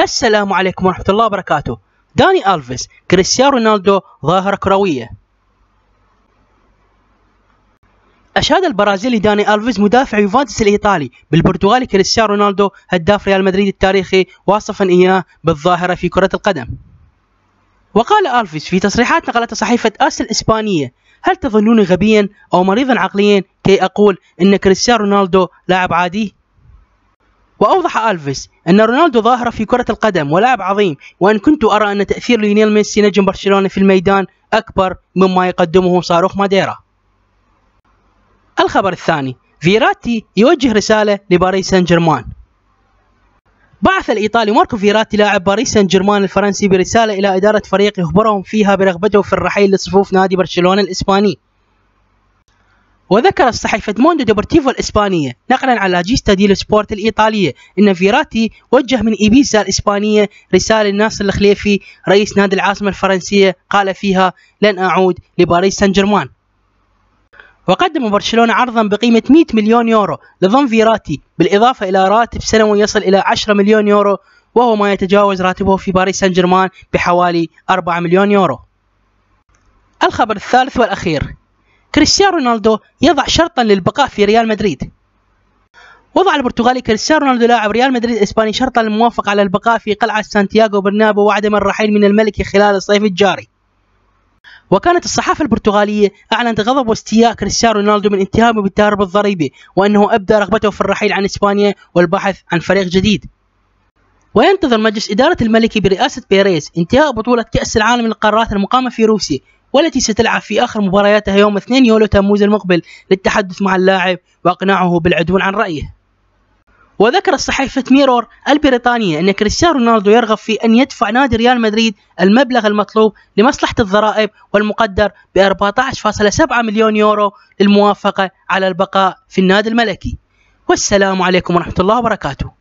السلام عليكم ورحمة الله وبركاته. داني ألفيس كريستيانو رونالدو ظاهرة كروية. أشاد البرازيلي داني ألفيس مدافع يوفنتوس الإيطالي بالبرتغالي كريستيانو رونالدو هداف ريال مدريد التاريخي، واصفا إياه بالظاهرة في كرة القدم. وقال ألفيس في تصريحات نقلتها صحيفة آس الإسبانية: هل تظنوني غبيا أو مريضا عقليا كي أقول إن كريستيانو رونالدو لاعب عادي؟ وأوضح ألفيس أن رونالدو ظاهرة في كرة القدم ولاعب عظيم، وأن كنت أرى أن تأثير ليونيل ميسي نجم برشلونة في الميدان أكبر مما يقدمه صاروخ ماديرا. الخبر الثاني: فيراتي يوجه رسالة لباريس سان جيرمان. بعث الإيطالي ماركو فيراتي لاعب باريس سان جيرمان الفرنسي برسالة إلى إدارة فريق يخبرهم فيها برغبته في الرحيل لصفوف نادي برشلونة الإسباني. وذكرت صحيفة موندو ديبورتيفو الإسبانية نقلا على جيستا ديلو سبورت الإيطالية أن فيراتي وجه من إيبيزا الإسبانية رسالة لناصر الخليفي رئيس نادي العاصمة الفرنسية، قال فيها: لن أعود لباريس سان جيرمان. وقدم برشلونة عرضا بقيمة 100 مليون يورو لضم فيراتي، بالإضافة إلى راتب سنوي يصل إلى 10 مليون يورو، وهو ما يتجاوز راتبه في باريس سان جيرمان بحوالي 4 مليون يورو. الخبر الثالث والأخير: كريستيانو رونالدو يضع شرطا للبقاء في ريال مدريد. وضع البرتغالي كريستيانو رونالدو لاعب ريال مدريد الإسباني شرطا للموافقة على البقاء في قلعة سانتياغو برنابو وعدم الرحيل من الملكي خلال الصيف الجاري. وكانت الصحافة البرتغالية أعلنت غضب واستياء كريستيانو رونالدو من اتهامه بالتهرب الضريبي، وأنه أبدى رغبته في الرحيل عن إسبانيا والبحث عن فريق جديد. وينتظر مجلس إدارة الملكي برئاسة بيريز انتهاء بطولة كأس العالم للقارات المقامة في روسيا، والتي ستلعب في آخر مبارياتها يوم 2 يوليو تموز المقبل، للتحدث مع اللاعب وإقناعه بالعدول عن رأيه. وذكرت صحيفة ميرور البريطانية أن كريستيانو رونالدو يرغب في أن يدفع نادي ريال مدريد المبلغ المطلوب لمصلحة الضرائب، والمقدر ب 14.7 مليون يورو للموافقة على البقاء في النادي الملكي. والسلام عليكم ورحمة الله وبركاته.